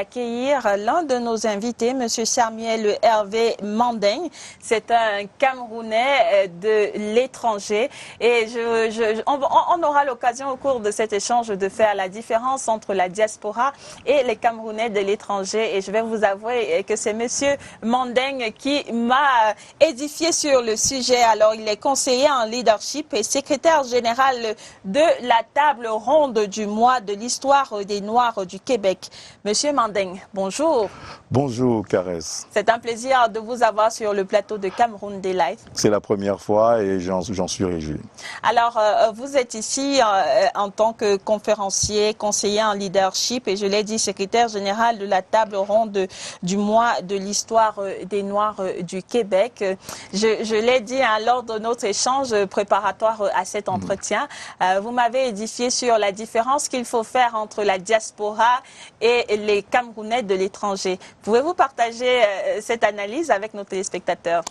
Accueillir l'un de nos invités, M. Samuel Hervé Mandeng. C'est un Camerounais de l'étranger et on aura l'occasion au cours de cet échange de faire la différence entre la diaspora et les Camerounais de l'étranger. Et je vais vous avouer que c'est M. Mandeng qui m'a édifié sur le sujet. Alors, il est conseiller en leadership et secrétaire général de la table ronde du mois de l'histoire des Noirs du Québec. Monsieur Mandeng, bonjour. Bonjour, Caresse. C'est un plaisir de vous avoir sur le plateau de Cameroun Day Live. C'est la première fois et j'en suis réjoui. Alors, vous êtes ici en tant que conférencier, conseiller en leadership et je l'ai dit, secrétaire général de la table ronde du mois de l'histoire des Noirs du Québec. Je l'ai dit lors de notre échange préparatoire à cet entretien. Vous m'avez édifié sur la différence qu'il faut faire entre la diaspora et les Camerounais de l'étranger. Pouvez-vous partager cette analyse avec nos téléspectateurs?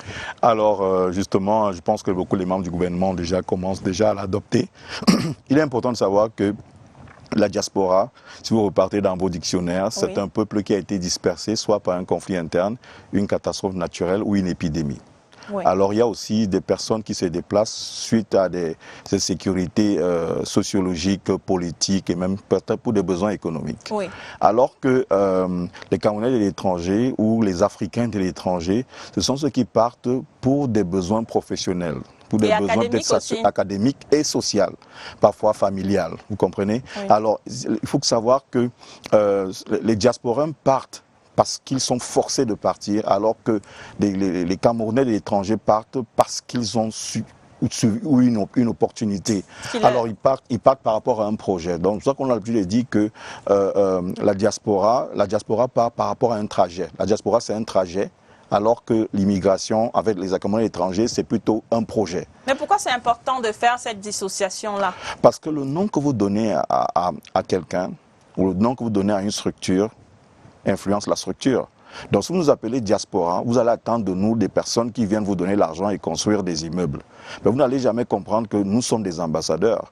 Alors, justement, je pense que beaucoup les membres du gouvernement commencent déjà à l'adopter. Il est important de savoir que la diaspora, si vous repartez dans vos dictionnaires, c'est un peuple qui a été dispersé soit par un conflit interne, une catastrophe naturelle ou une épidémie. Oui. Alors, il y a aussi des personnes qui se déplacent suite à des sécurités sociologiques, politiques et même peut-être pour des besoins économiques. Oui. Alors que les Camerounais de l'étranger ou les Africains de l'étranger, ce sont ceux qui partent pour des besoins professionnels, pour des besoins académiques et sociaux, parfois familiales, vous comprenez? Oui. Alors, il faut savoir que les diasporains partent parce qu'ils sont forcés de partir, alors que les Camerounais de l'étranger partent parce qu'ils ont ou une opportunité. Alors ils partent par rapport à un projet. Donc c'est ça qu'on a l'habitude de dire que la diaspora part par rapport à un trajet. La diaspora c'est un trajet, alors que l'immigration avec les Camerounais étrangers c'est plutôt un projet. Mais pourquoi c'est important de faire cette dissociation-là? Parce que le nom que vous donnez à quelqu'un, ou le nom que vous donnez à une structure, influence la structure. Donc si vous nous appelez diaspora, vous allez attendre de nous des personnes qui viennent vous donner l'argent et construire des immeubles. Mais vous n'allez jamais comprendre que nous sommes des ambassadeurs.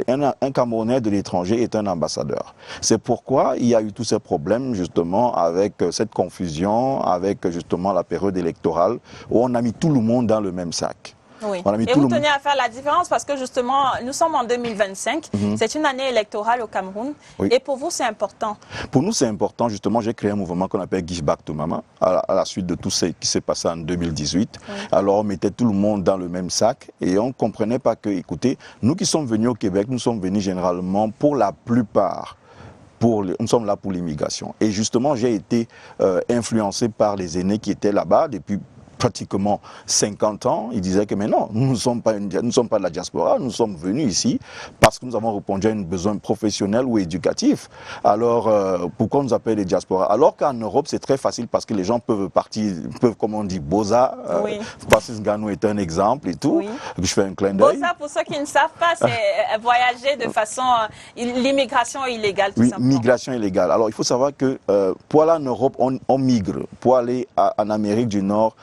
Un Camerounais de l'étranger est un ambassadeur. C'est pourquoi il y a eu tous ces problèmes justement avec cette confusion, avec justement la période électorale où on a mis tout le monde dans le même sac. Oui. Et vous tenez à faire la différence parce que justement, nous sommes en 2025, c'est une année électorale au Cameroun. Oui. Et pour vous, c'est important? Pour nous, c'est important. Justement, j'ai créé un mouvement qu'on appelle Give Back to Mama à la suite de tout ce qui s'est passé en 2018. Oui. Alors, on mettait tout le monde dans le même sac et on ne comprenait pas que, écoutez, nous qui sommes venus au Québec, nous sommes venus généralement pour la plupart. Nous sommes là pour l'immigration. Et justement, j'ai été influencé par les aînés qui étaient là-bas depuis pratiquement 50 ans, ils disaient que mais non, nous ne sommes pas de la diaspora, nous sommes venus ici parce que nous avons répondu à un besoin professionnel ou éducatif. Alors, pourquoi on nous appelle les diasporas? Alors qu'en Europe, c'est très facile parce que les gens peuvent partir, comme on dit, Boza, Francis Ngannou est un exemple et tout, je fais un clin d'œil. Boza, pour ceux qui ne savent pas, c'est voyager de façon, l'immigration illégale tout simplement. Migration illégale. Alors, il faut savoir que pour aller en Europe, on migre. Pour aller en Amérique du Nord,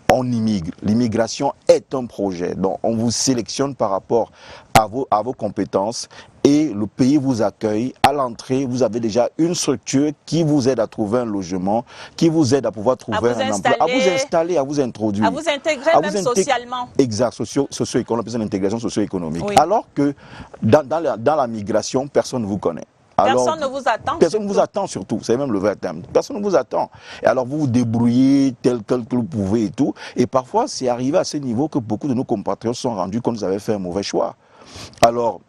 on immigre. L'immigration est un projet. Donc, on vous sélectionne par rapport à vos compétences et le pays vous accueille. À l'entrée, vous avez déjà une structure qui vous aide à trouver un logement, qui vous aide à pouvoir trouver un emploi, à vous installer, à vous introduire. À vous intégrer même socialement. Exact, socio-économique, c'est l'intégration socio-économique. Oui. Alors que dans la migration, personne ne vous connaît. Alors, personne ne vous attend. Personne ne vous attend surtout, c'est même le vrai terme. Personne ne vous attend. Et alors vous vous débrouillez tel que vous pouvez et tout. Et parfois c'est arrivé à ce niveau que beaucoup de nos compatriotes se sont rendus compte qu'ils avaient fait un mauvais choix. Alors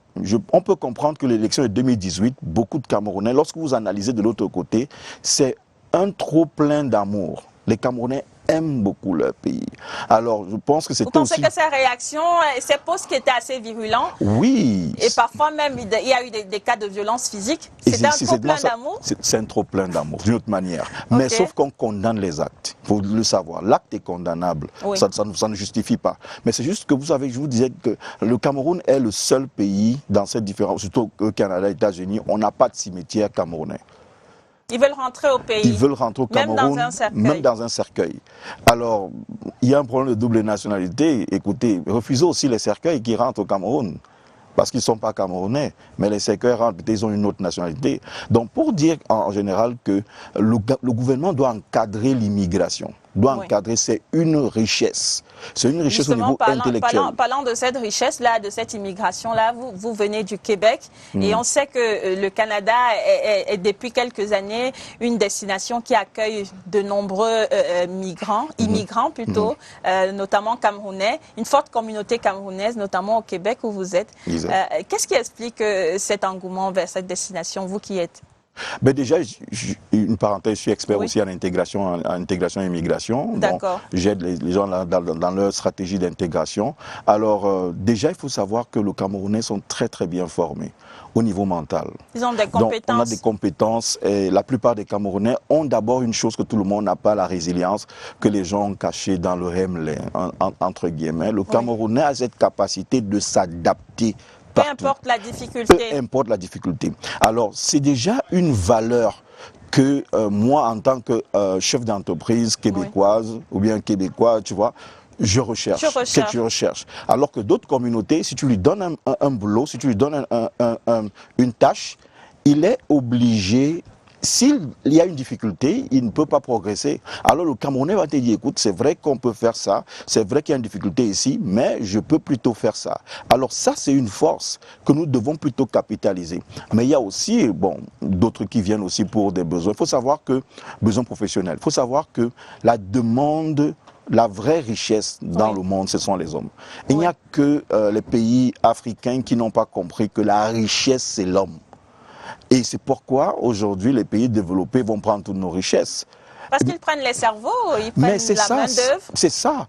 on peut comprendre que l'élection de 2018, beaucoup de Camerounais, lorsque vous analysez de l'autre côté, c'est un trop plein d'amour. Les Camerounais aiment beaucoup leur pays. Alors, je pense que c'était aussi... Vous pensez que ces réactions, ces posts qui étaient assez virulents? Oui. Et parfois même, il y a eu des cas de violence physique. C'était un trop plein d'amour? C'est un trop plein d'amour, d'une autre manière. Mais sauf qu'on condamne les actes. Il faut le savoir. L'acte est condamnable. Oui. Ça ne justifie pas. Mais c'est juste que vous savez, je vous disais que le Cameroun est le seul pays dans cette différence, surtout au Canada, États-Unis, on n'a pas de cimetière camerounais. Ils veulent rentrer au pays. Ils veulent rentrer au Cameroun, même dans un cercueil. Alors, il y a un problème de double nationalité. Écoutez, refusez aussi les cercueils qui rentrent au Cameroun. parce qu'ils ne sont pas camerounais, mais les cercueils rentrent, ils ont une autre nationalité. Donc pour dire en général que le gouvernement doit encadrer l'immigration, doit encadrer, c'est une richesse. C'est une richesse justement, au niveau intellectuel. Parlant de cette richesse-là, de cette immigration-là, vous venez du Québec et on sait que le Canada est depuis quelques années une destination qui accueille de nombreux immigrants plutôt, notamment camerounais, une forte communauté camerounaise, notamment au Québec où vous êtes. Qu'est-ce qui explique cet engouement vers cette destination, vous qui êtes? Ben déjà, une parenthèse, je suis expert aussi en intégration et immigration. D'accord. J'aide les gens dans leur stratégie d'intégration. Alors, déjà, il faut savoir que les Camerounais sont très, très bien formés au niveau mental. Ils ont des compétences. Donc, on a des compétences et la plupart des Camerounais ont d'abord une chose que tout le monde n'a pas, la résilience, que les gens ont cachée dans le Hemley, entre guillemets. Le Camerounais a cette capacité de s'adapter. Peu importe la difficulté. Peu importe la difficulté. Alors, c'est déjà une valeur que moi, en tant que chef d'entreprise québécoise ou bien québécois, tu vois, je recherche. Que tu recherches. Alors que d'autres communautés, si tu lui donnes un boulot, si tu lui donnes une tâche, il est obligé. S'il y a une difficulté, il ne peut pas progresser. Alors le Camerounais va te dire, écoute, c'est vrai qu'on peut faire ça, c'est vrai qu'il y a une difficulté ici, mais je peux plutôt faire ça. Alors ça, c'est une force que nous devons plutôt capitaliser. Mais il y a aussi, bon, d'autres qui viennent aussi pour des besoins. Il faut savoir que, besoins professionnels, il faut savoir que la demande, la vraie richesse dans le monde, ce sont les hommes. Il n'y a que les pays africains qui n'ont pas compris que la richesse, c'est l'homme. Et c'est pourquoi aujourd'hui les pays développés vont prendre toutes nos richesses. Parce qu'ils prennent les cerveaux, ils prennent la main-d'œuvre. C'est ça.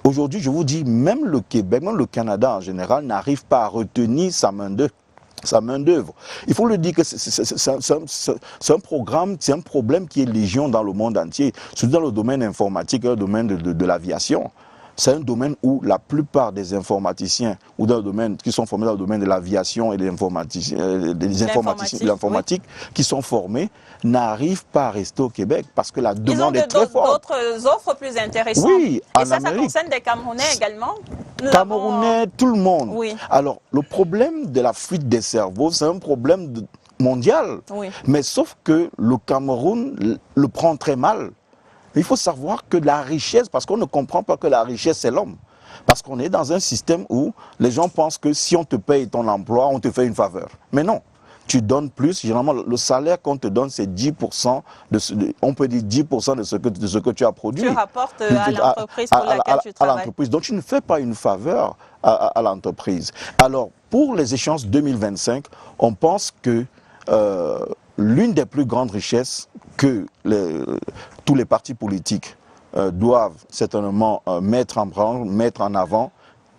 Aujourd'hui, je vous dis, même le Québec, même le Canada en général, n'arrive pas à retenir sa main-d'œuvre. Il faut le dire que c'est un problème qui est légion dans le monde entier, surtout dans le domaine informatique et le domaine de l'aviation. C'est un domaine où la plupart des informaticiens ou dans le domaine, qui sont formés dans le domaine de l'aviation et de l'informatique qui sont formés n'arrivent pas à rester au Québec parce que la demande est très forte. D'autres offres plus intéressantes. Oui, et ça concerne des Camerounais également. Camerounais, tout le monde. Oui. Alors, le problème de la fuite des cerveaux, c'est un problème mondial. Oui. Mais sauf que le Cameroun le prend très mal. Il faut savoir que la richesse, parce qu'on ne comprend pas que la richesse c'est l'homme. Parce qu'on est dans un système où les gens pensent que si on te paye ton emploi, on te fait une faveur. Mais non, tu donnes plus. Généralement, le salaire qu'on te donne, c'est 10%, on peut dire 10% de ce que tu as produit. Tu rapportes à l'entreprise pour laquelle tu travailles. Donc tu ne fais pas une faveur à l'entreprise. Alors, pour les échéances 2025, on pense que l'une des plus grandes richesses que tous les partis politiques doivent certainement mettre en avant,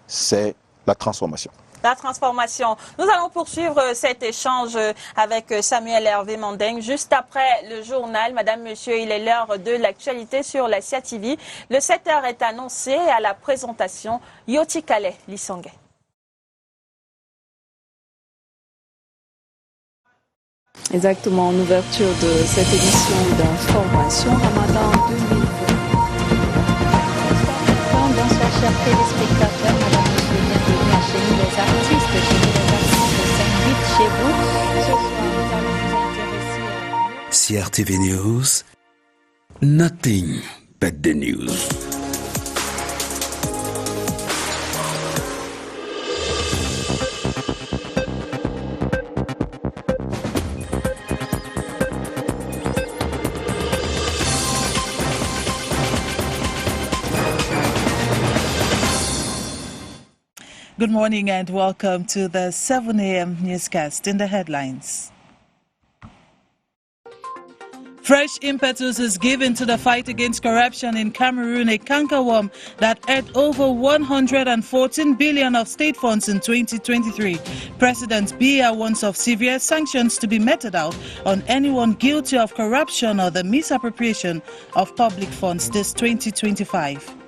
c'est la transformation. La transformation. Nous allons poursuivre cet échange avec Samuel Hervé Mandeng. Juste après le journal, Madame, Monsieur, il est l'heure de l'actualité sur la SIA TV. Le 7h est annoncé à la présentation Yoti Kale Lissongue. Exactement, en ouverture de cette édition d'information Ramadan 2020. Bonsoir chers téléspectateurs, madame, monsieur, bienvenue à Chez nous les artistes. Chez nous les artistes s'invitent chez vous. Ce soir, nous allons nous intéresser à CRTV News, nothing but the news. Good morning and welcome to the 7 a.m. newscast. In the headlines. Fresh impetus is given to the fight against corruption in Cameroon, a cankerworm that ate over 114 billion of state funds in 2023. President Biya wants of severe sanctions to be meted out on anyone guilty of corruption or the misappropriation of public funds this 2025.